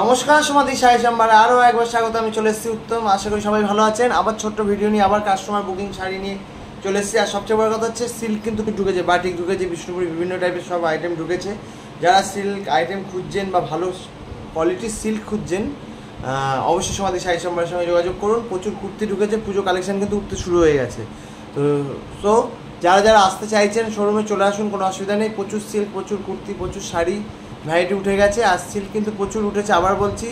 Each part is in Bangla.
নমস্কার, সমাধি শাড়ি সম্ভারে আরও একবার স্বাগত। আমি চলে এসেছি উত্তম, আশা করি সবাই ভালো আছেন। আবার ছোট্ট ভিডিও নিয়ে আবার কাস্টমার বুকিং শাড়ি নিয়ে চলে এসেছি। আর সবচেয়ে বড় কথা হচ্ছে সিল্ক কিন্তু ঢুকেছে, বাটিক ঢুকেছে, বিষ্ণুপুরি বিভিন্ন টাইপের সব আইটেম ঢুকেছে। যারা সিল্ক আইটেম খুঁজছেন বা ভালো কোয়ালিটির সিল্ক খুঁজছেন অবশ্যই সমাধি শাড়ি সম্ভারের সঙ্গে যোগাযোগ করুন। প্রচুর কুর্তি ঢুকেছে, পুজো কালেকশন কিন্তু উঠতে শুরু হয়ে গেছে। তো যারা যারা আসতে চাইছেন শোরুমে চলে আসুন, কোনো অসুবিধা নেই। প্রচুর সিল্ক, প্রচুর কুর্তি, প্রচুর শাড়ি ভ্যারাইটি উঠে গেছে। আর সিল্ক কিন্তু প্রচুর উঠেছে, আবার বলছি।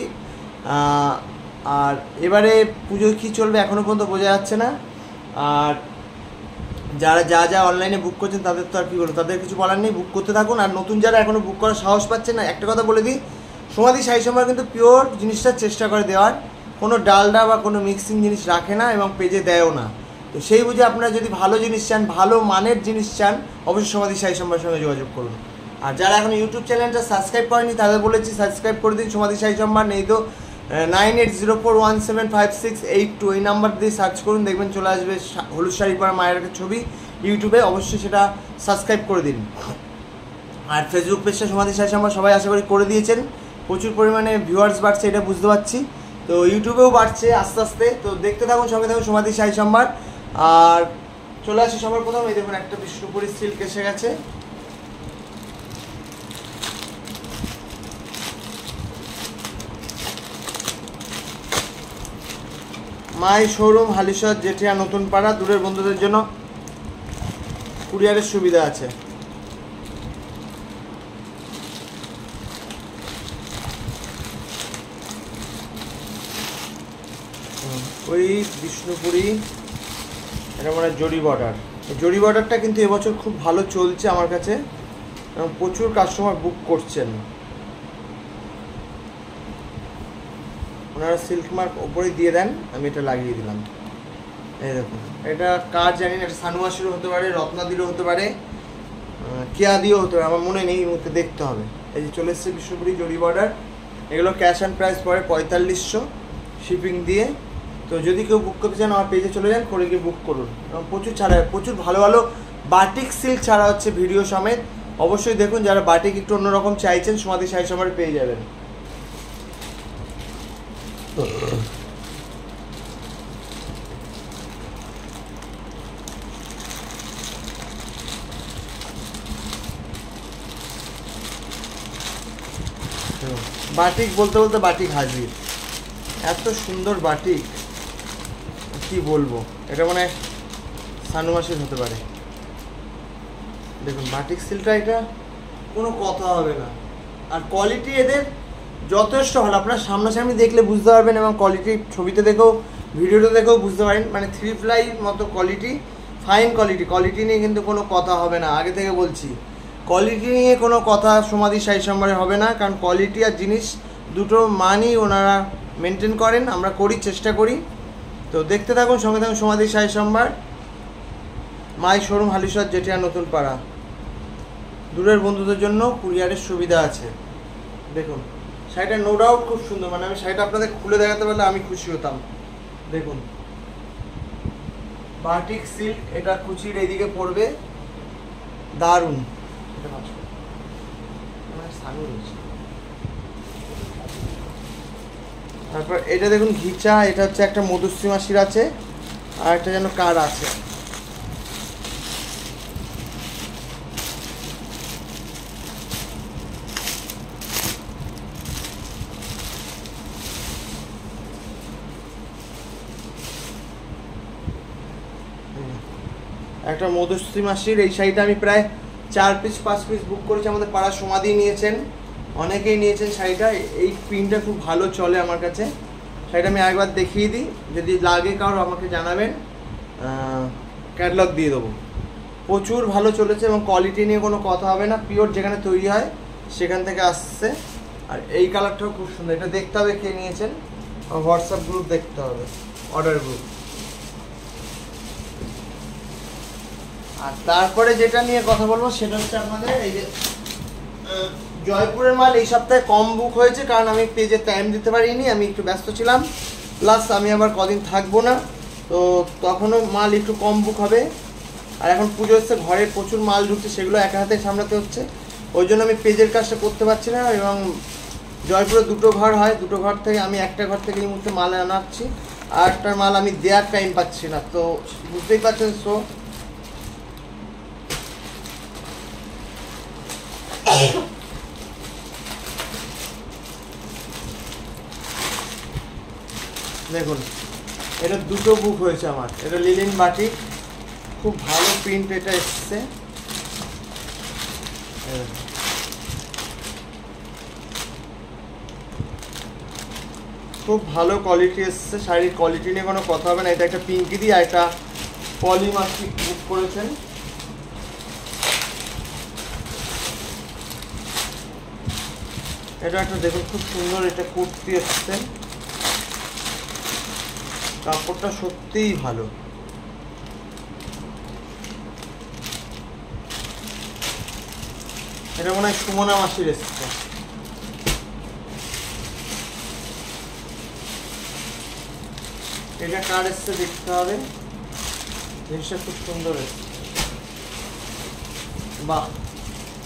আর এবারে পুজো কী চলবে এখনও পর্যন্ত বোঝা যাচ্ছে না। আর যারা যা অনলাইনে বুক করছেন তাদের তো আর কী বলবো, তাদের কিছু বলার নেই, বুক করতে থাকুন। আর নতুন যারা এখনও বুক করার সাহস পাচ্ছেন না, একটা কথা বলে দিই, সমাধি শাড়ি সম্ভার কিন্তু পিওর জিনিসটা চেষ্টা করে দেওয়ার, কোনো ডালডা বা কোনো মিক্সিং জিনিস রাখে না এবং পেজে দেয়ও না। তো সেই বুঝে আপনারা যদি ভালো জিনিস চান, ভালো মানের জিনিস চান, অবশ্যই সমাধি শাড়ি সম্ভারের সঙ্গে যোগাযোগ করুন। আর যারা এখন ইউটিউব চ্যানেলটা সাবস্ক্রাইব করেনি তাদের বলেছি সাবস্ক্রাইব করে দিন। সমাধি শাড়ি সম্ভার, নেই তো 9804175682 এই নাম্বার দিয়ে সার্চ করুন, দেখবেন চলে আসবে হলুদ শাড়ি পরা মায়ের একটা ছবি ইউটিউবে, অবশ্যই সেটা সাবস্ক্রাইব করে দিন। আর ফেসবুক পেজটা সমাধি শাড়ি সম্ভার সবাই আশা করি করে দিয়েছেন। প্রচুর পরিমাণে ভিউয়ার্স বাড়ছে, এটা বুঝতে পারছি। তো ইউটিউবেও বাড়ছে আস্তে আস্তে। তো দেখতে থাকুন, সঙ্গে থাকুন সমাধি শাড়ি সম্ভার। আর চলে আসি সবার প্রথম, এই দেখুন একটা বিষ্ণুপুরি সিল্ক এসে গেছে। মাই শোরুম হালিশহর জেঠিয়া নতুন পাড়া। দূরের বন্ধুদের জন্য কুরিয়ারের সুবিধা আছে। ওই বিষ্ণুপুরি, এটা মানে জরি বর্ডার। এই জরি বর্ডারটা কিন্তু এবছর খুব ভালো চলছে আমার কাছে এবং প্রচুর কাস্টমার বুক করছেন। ওনারা সিল্ক মার্ক ওপরেই দিয়ে দেন, আমি এটা লাগিয়ে দিলাম। এই দেখুন, এটা কাজ জানি না, এটা সানুয়াশিরও হতে পারে, রত্নাদিরও হতে পারে, কেয়াদিও হতে পারে, আমার মনে নেই, এই মুহূর্তে দেখতে হবে। এই যে চলে এসছে বিষ্ণুপুরি জরি বর্ডার। এগুলো ক্যাশ অ্যান্ড প্রাইস পড়ে 4500 শিপিং দিয়ে। তো যদি কেউ বুক করতে চান আমার পেজে চলে যান, করে গিয়ে বুক করুন। এবং প্রচুর ছাড়া, প্রচুর ভালো ভালো বাটিক সিল্ক ছাড়া হচ্ছে ভিডিও সমেত। অবশ্যই দেখুন, যারা বাটিক একটু অন্যরকম চাইছেন সমাধি শাড়ি সম্ভারে পেয়ে যাবেন। বাটিক বলতে বলতে বাটিক হাজির। এত সুন্দর বাটিক, কি বলবো, এটা মানে সানুমাসির হতে পারে। দেখুন বাটিক সিল্কটা, এটা কোনো কথা হবে না। আর কোয়ালিটি এদের যথেষ্ট ভালো, আপনার সামনাসামনি দেখলে বুঝতে পারবেন এবং কোয়ালিটি ছবিতে দেখেও ভিডিওতে দেখেও বুঝতে পারেন। মানে 3 প্লাই মতো কোয়ালিটি, ফাইন কোয়ালিটি নিয়ে কিন্তু কোনো কথা হবে না। আগে থেকে বলছি, কোয়ালিটি নিয়ে কোনো কথা সমাধি শাড়ি সম্ভারে হবে না, কারণ কোয়ালিটি আর জিনিস দুটো মানই ওনারা মেনটেন করেন, আমরা করি, চেষ্টা করি। তো দেখতে থাকুন, সঙ্গে থাকুন সমাধি শাড়ি সম্ভার, মাই শোরুম হালিশহর জেঠিয়া নতুন পাড়া। দূরের বন্ধুদের জন্য কুরিয়ারের সুবিধা আছে। দেখুন শাড়িটা নো ডাউট খুব সুন্দর, মানে আমি শাড়িটা আপনাদের খুলে দেখাতে পারলে আমি খুশি হতাম। দেখুন বাটিক সিল্ক, এটা কুচির এইদিকে পড়বে, দারুণ। তারপর এটা দেখুন ঘিচা, এটা হচ্ছে একটা মধুশ্রী মাসির আছে, আর একটা যেন কার আছে। একটা মধুশ্রী মাসির এই শাড়িটা আমি প্রায় 4 পিস 5 পিস বুক করেছি। আমাদের পাড়ার সমাধি নিয়েছেন, অনেকেই নিয়েছেন শাড়িটা। এই প্রিন্টটা খুব ভালো চলে আমার কাছে। শাড়িটা আমি একবার দেখিয়ে দিই, যদি লাগে কারো আমাকে জানাবেন, ক্যাটালগ দিয়ে দেবো। প্রচুর ভালো চলেছে এবং কোয়ালিটি নিয়ে কোনো কথা হবে না, পিওর যেখানে তৈরি হয় সেখান থেকে আসছে। আর এই কালারটাও খুব সুন্দর, এটা দেখতে হবে কে নিয়েছেন, হোয়াটসঅ্যাপ গ্রুপ দেখতে হবে, অর্ডার গ্রুপ। আর তারপরে যেটা নিয়ে কথা বলবো সেটা হচ্ছে আপনাদের এই যে জয়পুরের মাল এই সপ্তাহে কম বুক হয়েছে, কারণ আমি পেজে টাইম দিতে পারিনি, আমি একটু ব্যস্ত ছিলাম, প্লাস আমি আবার কদিন থাকবো না, তো তখনও মাল একটু কম বুক হবে। আর এখন পুজো হচ্ছে, ঘরে প্রচুর মাল ঢুকছে, সেগুলো একা হাতে সামলাতে হচ্ছে, ওই জন্য আমি পেজের কাজটা করতে পারছি না এবং জয়পুরে দুটো ঘর হয়, দুটো ঘর থেকে আমি একটা ঘর থেকে এই মুহূর্তে মাল আনাচ্ছি, আর একটা মাল আমি দেওয়ার টাইম পাচ্ছি না, তো বুঝতেই পারছেন। সো দেখুন এটা দুটো বুক হয়েছে আমার, এটা লিলিন বাটিক, খুব ভালো প্রিন্ট এটা এসছে, খুব ভালো কোয়ালিটি এসছে, শাড়ির কোয়ালিটি নিয়ে কোনো কথা হবে না। এটা একটা পিঙ্কি দিয়ে আর একটা পলিমাস্টিক বুক করেছেন। এটা একটা দেখুন খুব সুন্দর এটা কুর্তি এসছে, কাপড়টা সত্যিই ভালো। এটা মনে হয় সুমনা মাসির এসছে। এটা কার এসছে দেখতে হবে, জিনিসটা খুব সুন্দর এসছে, বাহ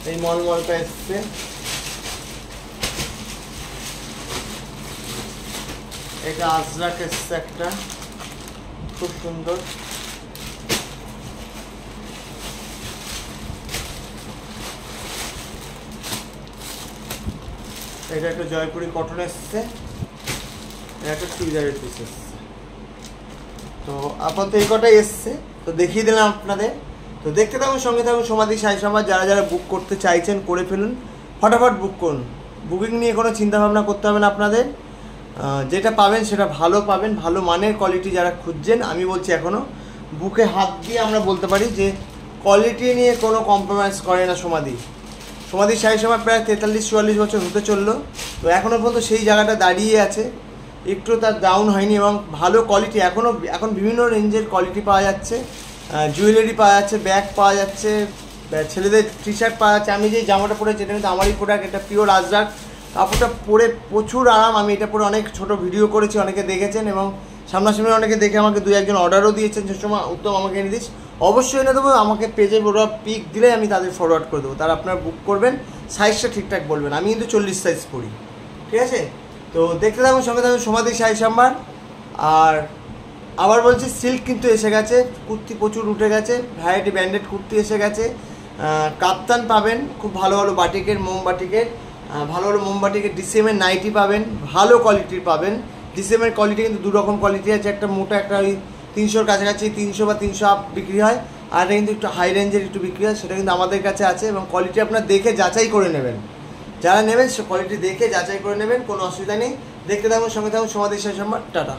এই মলমলটা এসছে। এটা আজরাক এসছে একটা, খুব সুন্দর। এটা একটা জয়পুরি কটন এসছে, এটা একটা চুড়িদারের পিস এসছে। তো আপাতত এই কটাই এসছে, তো দেখিয়ে দিলাম আপনাদের। তো দেখতে থাকুন, সঙ্গে থাকুন সমাধি শাড়ি সম্ভার। যারা যারা বুক করতে চাইছেন করে ফেলুন, ফটাফট বুক করুন। বুকিং নিয়ে কোনো চিন্তাভাবনা করতে হবে না আপনাদের, যেটা পাবেন সেটা ভালো পাবেন, ভালো মানের কোয়ালিটি যারা খুঁজছেন। আমি বলছি এখনও বুকে হাত দিয়ে আমরা বলতে পারি যে কোয়ালিটি নিয়ে কোনো কম্প্রোমাইজ করে না সমাধি। সমাধির শাড়ি সম্ভার প্রায় 43-44 বছর হতে চললো, তো এখনও পর্যন্ত সেই জায়গাটা দাঁড়িয়ে আছে, একটু তার ডাউন হয়নি, এবং ভালো কোয়ালিটি এখন বিভিন্ন রেঞ্জের কোয়ালিটি পাওয়া যাচ্ছে, জুয়েলারি পাওয়া যাচ্ছে, ব্যাগ পাওয়া যাচ্ছে, ছেলেদের টি শার্ট পাওয়া যাচ্ছে। আমি যে জামাটা পরেছি এটা কিন্তু আমারই প্রোডাক্ট, এটা পিওর আজরাক, কাপড়টা পরে প্রচুর আরাম। আমি এটা পরে অনেক ছোট ভিডিও করেছি, অনেকে দেখেছেন, এবং সামনাসামনি অনেকে দেখে আমাকে 2-1জন অর্ডারও দিয়েছেন, যে সময় উত্তম আমাকে এনে দিস, অবশ্যই এনে দেবো। আমাকে পেজে ওরা পিক দিলে আমি তাদের ফরওয়ার্ড করে দেবো, তারা আপনারা বুক করবেন, সাইজটা ঠিকঠাক বলবেন। আমি কিন্তু 40 সাইজ পরি, ঠিক আছে। তো দেখতে থাকুন, সঙ্গে থাকুন সমাধি শাড়ি সম্ভার। আর আবার বলছি সিল্ক কিন্তু এসে গেছে, কুর্তি প্রচুর উঠে গেছে, ভ্যারাইটি ব্র্যান্ডেড কুর্তি এসে গেছে, কাপ্তান পাবেন খুব ভালো ভালো বাটিকের, মোমবাটিকের, ভালো ভালো মোমবাটিকের, ডিসিএমের নাইটি পাবেন, ভালো কোয়ালিটির পাবেন। ডিসিএমের কোয়ালিটি কিন্তু দুরকম কোয়ালিটি আছে, একটা মোটা, একটা ওই 300-র কাছাকাছি, 300 বা 300 আপ বিক্রি হয়, আর এটা কিন্তু একটু হাই রেঞ্জের একটু বিক্রি হয়, সেটা কিন্তু আমাদের কাছে আছে। এবং কোয়ালিটি আপনার দেখে যাচাই করে নেবেন, যারা নেবেন সে কোয়ালিটি দেখে যাচাই করে নেবেন, কোনো অসুবিধা নেই। দেখতে থাকুন, সঙ্গে থাকুন সমাধি শাড়ি সম্ভার। টাটা।